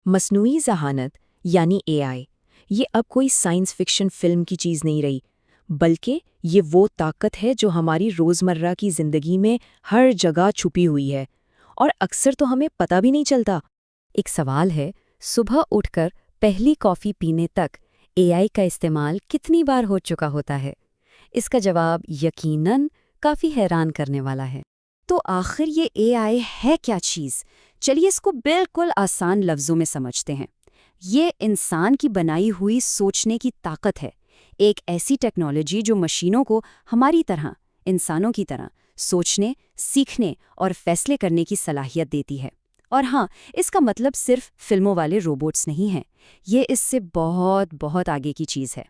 मसनूई ज़हानत यानी एआई ये अब कोई साइंस फिक्शन फिल्म की चीज़ नहीं रही, बल्कि ये वो ताकत है जो हमारी रोज़मर्रा की ज़िंदगी में हर जगह छुपी हुई है और अक्सर तो हमें पता भी नहीं चलता। एक सवाल है, सुबह उठकर पहली कॉफ़ी पीने तक एआई का इस्तेमाल कितनी बार हो चुका होता है? इसका जवाब यकीनन काफ़ी हैरान करने वाला है। तो आखिर ये एआई है क्या चीज़? चलिए इसको बिल्कुल आसान लफ्ज़ों में समझते हैं। ये इंसान की बनाई हुई सोचने की ताकत है। एक ऐसी टेक्नोलॉजी जो मशीनों को हमारी तरह, इंसानों की तरह सोचने, सीखने और फैसले करने की सलाहियत देती है। और हाँ, इसका मतलब सिर्फ फिल्मों वाले रोबोट्स नहीं हैं। ये इससे बहुत बहुत आगे की चीज़ है।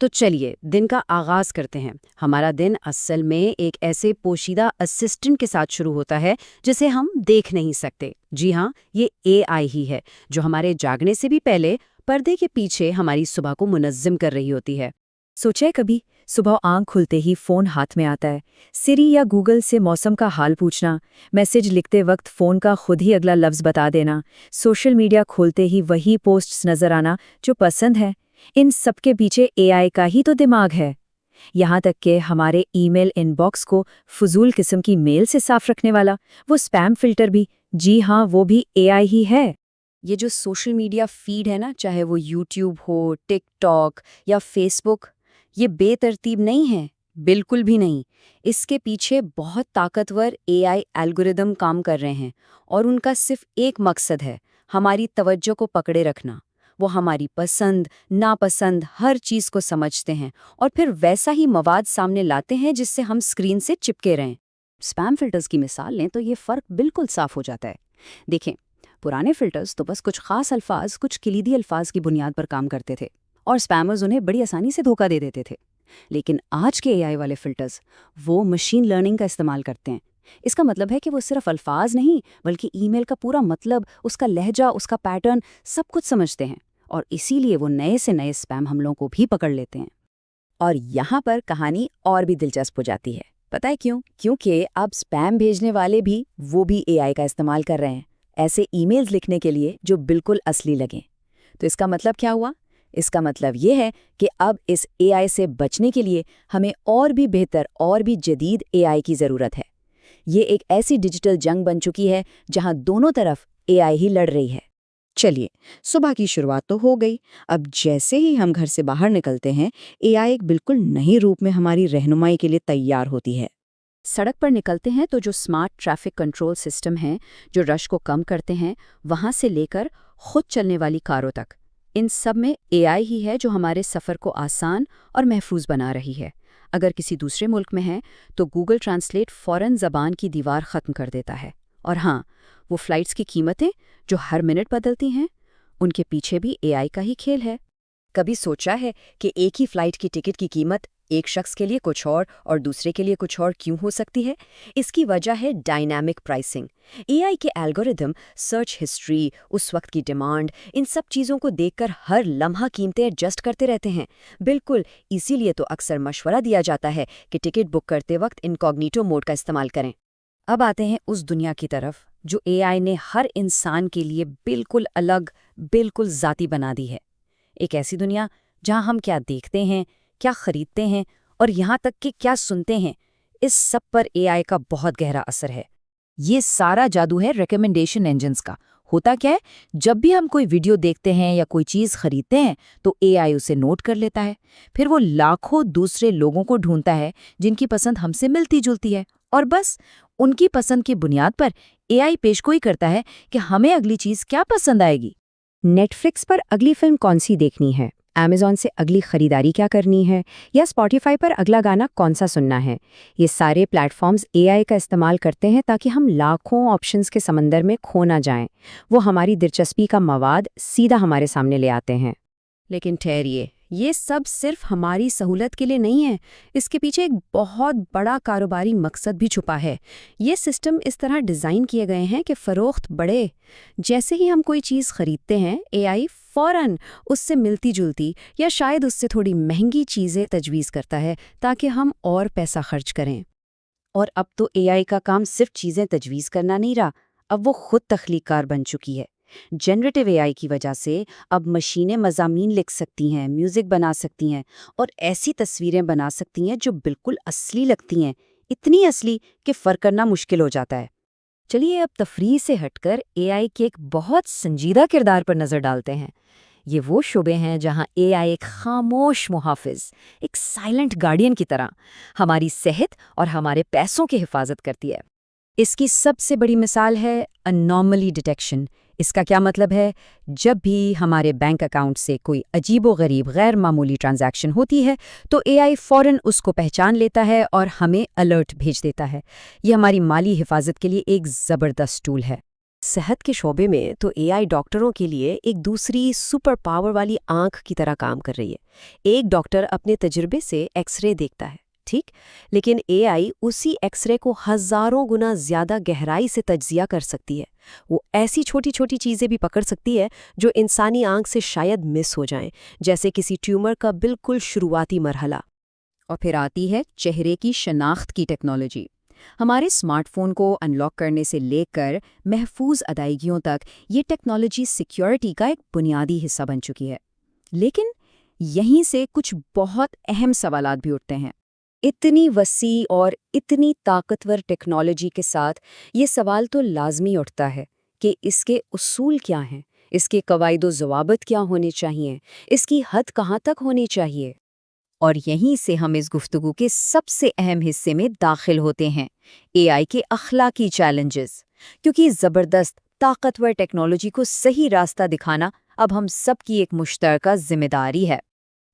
तो चलिए दिन का आगाज करते हैं। हमारा दिन असल में एक ऐसे पोशीदा असिस्टेंट के साथ शुरू होता है जिसे हम देख नहीं सकते। जी हाँ, ये एआई ही है जो हमारे जागने से भी पहले पर्दे के पीछे हमारी सुबह को मुनज़्ज़म कर रही होती है। सोचे कभी सुबह आंख खुलते ही फोन हाथ में आता है, सिरी या गूगल से मौसम का हाल पूछना, मैसेज लिखते वक्त फोन का खुद ही अगला लफ्ज बता देना, सोशल मीडिया खोलते ही वही पोस्ट्स नजर आना जो पसंद है। इन सबके पीछे एआई का ही तो दिमाग है। यहाँ तक कि हमारे ईमेल इनबॉक्स को फजूल किस्म की मेल से साफ रखने वाला वो स्पैम फिल्टर भी, जी हाँ, वो भी एआई ही है। ये जो सोशल मीडिया फीड है ना, चाहे वो यूट्यूब हो, टिकटॉक या फेसबुक, ये बेतरतीब नहीं है, बिल्कुल भी नहीं। इसके पीछे बहुत ताकतवर एआई एल्गोरिदम काम कर रहे हैं और उनका सिर्फ एक मकसद है, हमारी तवज्जो को पकड़े रखना। वो हमारी पसंद, नापसंद हर चीज़ को समझते हैं और फिर वैसा ही मवाद सामने लाते हैं जिससे हम स्क्रीन से चिपके रहें। स्पैम फिल्टर्स की मिसाल लें तो ये फ़र्क बिल्कुल साफ हो जाता है। देखें, पुराने फिल्टर्स तो बस कुछ खास अल्फाज, कुछ किलीदी अल्फाज की बुनियाद पर काम करते थे और स्पैमर्स उन्हें बड़ी आसानी से धोखा दे देते थे। लेकिन आज के एआई वाले फिल्टर्स वो मशीन लर्निंग का इस्तेमाल करते हैं। इसका मतलब है कि वो सिर्फ अल्फाज नहीं, बल्कि ईमेल का पूरा मतलब, उसका लहजा, उसका पैटर्न सब कुछ समझते हैं और इसीलिए वो नए से नए स्पैम हमलों को भी पकड़ लेते हैं। और यहाँ पर कहानी और भी दिलचस्प हो जाती है। पता है क्यों? क्योंकि अब स्पैम भेजने वाले भी वो भी एआई का इस्तेमाल कर रहे हैं, ऐसे ईमेल्स लिखने के लिए जो बिल्कुल असली लगें। तो इसका मतलब क्या हुआ? इसका मतलब ये है कि अब इस एआई से बचने के लिए हमें और भी बेहतर और भी जदीद एआई की ज़रूरत है। ये एक ऐसी डिजिटल जंग बन चुकी है जहां दोनों तरफ एआई ही लड़ रही है। चलिए, सुबह की शुरुआत तो हो गई। अब जैसे ही हम घर से बाहर निकलते हैं, एआई एक बिल्कुल नए रूप में हमारी रहनुमाई के लिए तैयार होती है। सड़क पर निकलते हैं तो जो स्मार्ट ट्रैफिक कंट्रोल सिस्टम हैं, जो रश को कम करते हैं, वहां से लेकर खुद चलने वाली कारों तक, इन सब में एआई ही है जो हमारे सफ़र को आसान और महफूज बना रही है। अगर किसी दूसरे मुल्क में है तो गूगल ट्रांसलेट फ़ौरन ज़बान की दीवार ख़त्म कर देता है। और हाँ, वो फ़्लाइट्स की कीमतें जो हर मिनट बदलती हैं, उनके पीछे भी एआई का ही खेल है। कभी सोचा है कि एक ही फ्लाइट की टिकट की कीमत एक शख्स के लिए कुछ और दूसरे के लिए कुछ और क्यों हो सकती है? इसकी वजह है डायनामिक प्राइसिंग। एआई के एल्गोरिदम सर्च हिस्ट्री, उस वक्त की डिमांड, इन सब चीज़ों को देखकर हर लम्हा कीमतें एडजस्ट करते रहते हैं। बिल्कुल, इसीलिए तो अक्सर मशवरा दिया जाता है कि टिकट बुक करते वक्त इनकॉग्निटो मोड का इस्तेमाल करें। अब आते हैं उस दुनिया की तरफ जो एआई ने हर इंसान के लिए बिल्कुल अलग, बिल्कुल ज़ाती बना दी है। एक ऐसी दुनिया जहां हम क्या देखते हैं, क्या खरीदते हैं और यहाँ तक कि क्या सुनते हैं, इस सब पर एआई का बहुत गहरा असर है। ये सारा जादू है रिकमेंडेशन इंजन्स का। होता क्या है, जब भी हम कोई वीडियो देखते हैं या कोई चीज़ खरीदते हैं तो एआई उसे नोट कर लेता है। फिर वो लाखों दूसरे लोगों को ढूंढता है जिनकी पसंद हमसे मिलती जुलती है और बस उनकी पसंद की बुनियाद पर एआई पेशगोई करता है कि हमें अगली चीज़ क्या पसंद आएगी। नेटफ्लिक्स पर अगली फिल्म कौन सी देखनी है, अमेज़ॉन से अगली खरीदारी क्या करनी है, या स्पॉटिफाई पर अगला गाना कौन सा सुनना है, ये सारे प्लेटफॉर्म्स एआई का इस्तेमाल करते हैं ताकि हम लाखों ऑप्शंस के समंदर में खो ना जाएं। वो हमारी दिलचस्पी का मवाद सीधा हमारे सामने ले आते हैं। लेकिन ठहरिए, ये सब सिर्फ हमारी सहूलत के लिए नहीं है। इसके पीछे एक बहुत बड़ा कारोबारी मकसद भी छुपा है। ये सिस्टम इस तरह डिज़ाइन किए गए हैं कि फ़रोख्त बढ़े। जैसे ही हम कोई चीज़ खरीदते हैं, एआई फ़ौरन उससे मिलती-जुलती या शायद उससे थोड़ी महंगी चीज़ें तजवीज़ करता है ताकि हम और पैसा खर्च करें। और अब तो एआई का काम सिर्फ चीज़ें तजवीज़ करना नहीं रहा, अब वो खुद तख्लीकार बन चुकी है। जनरेटिव एआई की वजह से अब मशीनें मज़ामीन लिख सकती हैं, म्यूज़िक बना सकती हैं और ऐसी तस्वीरें बना सकती हैं जो बिल्कुल असली लगती हैं, इतनी असली कि फ़र्क करना मुश्किल हो जाता है। चलिए अब तफरीह से हटकर एआई के एक बहुत संजीदा किरदार पर नज़र डालते हैं। ये वो शुबे हैं जहां एआई एक खामोश मुहाफिज, एक साइलेंट गार्डियन की तरह हमारी सेहत और हमारे पैसों की हिफाजत करती है। इसकी सबसे बड़ी मिसाल है अनॉमली डिटेक्शन। इसका क्या मतलब है? जब भी हमारे बैंक अकाउंट से कोई अजीबोगरीब गैर मामूली ट्रांजैक्शन होती है तो एआई फ़ौरन उसको पहचान लेता है और हमें अलर्ट भेज देता है। ये हमारी माली हिफाजत के लिए एक ज़बरदस्त टूल है। सेहत के शोबे में तो एआई डॉक्टरों के लिए एक दूसरी सुपर पावर वाली आंख की तरह काम कर रही है। एक डॉक्टर अपने तजुर्बे से एक्सरे देखता है, ठीक, लेकिन एआई उसी एक्सरे को हजारों गुना ज्यादा गहराई से तज्जिया कर सकती है। वो ऐसी छोटी छोटी चीजें भी पकड़ सकती है जो इंसानी आंख से शायद मिस हो जाएं, जैसे किसी ट्यूमर का बिल्कुल शुरुआती मरहला। और फिर आती है चेहरे की शनाख्त की टेक्नोलॉजी। हमारे स्मार्टफोन को अनलॉक करने से लेकर महफूज अदायगियों तक ये टेक्नोलॉजी सिक्योरिटी का एक बुनियादी हिस्सा बन चुकी है। लेकिन यहीं से कुछ बहुत अहम सवालात भी उठते हैं। इतनी वसी और इतनी ताकतवर टेक्नोलॉजी के साथ ये सवाल तो लाजमी उठता है कि इसके उसूल क्या हैं, इसके कवायदो ज़वाबित क्या होने चाहिए, इसकी हद कहाँ तक होनी चाहिए। और यहीं से हम इस गुफ्तगू के सबसे अहम हिस्से में दाखिल होते हैं, एआई के अखलाकी चैलेंजेस। क्योंकि ज़बरदस्त ताकतवर टेक्नोलॉजी को सही रास्ता दिखाना अब हम सब की एक मुश्तरका जिम्मेदारी है।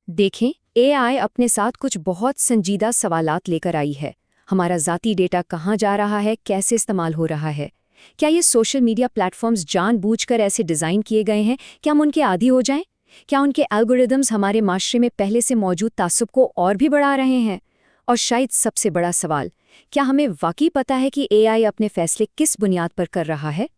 देखें, एआई अपने साथ कुछ बहुत संजीदा सवालात लेकर आई है। हमारा ज़ाती डेटा कहाँ जा रहा है, कैसे इस्तेमाल हो रहा है? क्या ये सोशल मीडिया प्लेटफॉर्म्स जानबूझकर ऐसे डिज़ाइन किए गए हैं कि हम उनके आदी हो जाएं? क्या उनके एल्गोरिदम्स हमारे माशरे में पहले से मौजूद तासुब को और भी बढ़ा रहे हैं? और शायद सबसे बड़ा सवाल, क्या हमें वाकई पता है कि एआई अपने फैसले किस बुनियाद पर कर रहा है?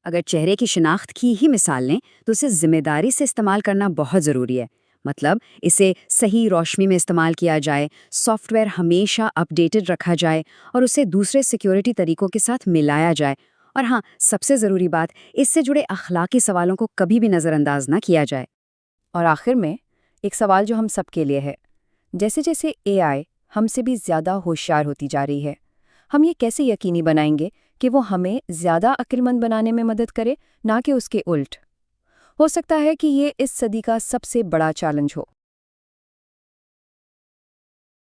अगर चेहरे की शिनाख्त की ही मिसाल लें तो उसे जिम्मेदारी से इस्तेमाल करना बहुत ज़रूरी है। मतलब इसे सही रोशनी में इस्तेमाल किया जाए, सॉफ्टवेयर हमेशा अपडेटेड रखा जाए और उसे दूसरे सिक्योरिटी तरीकों के साथ मिलाया जाए। और हाँ, सबसे ज़रूरी बात, इससे जुड़े अखलाकी सवालों को कभी भी नज़रअंदाज ना किया जाए। और आखिर में एक सवाल जो हम सबके लिए है, जैसे जैसे एआई हमसे भी ज़्यादा होशियार होती जा रही है, हम ये कैसे यकीनी बनाएंगे कि वो हमें ज़्यादा अक्लमंद बनाने में मदद करे, ना कि उसके उल्ट? हो सकता है कि ये इस सदी का सबसे बड़ा चैलेंज हो।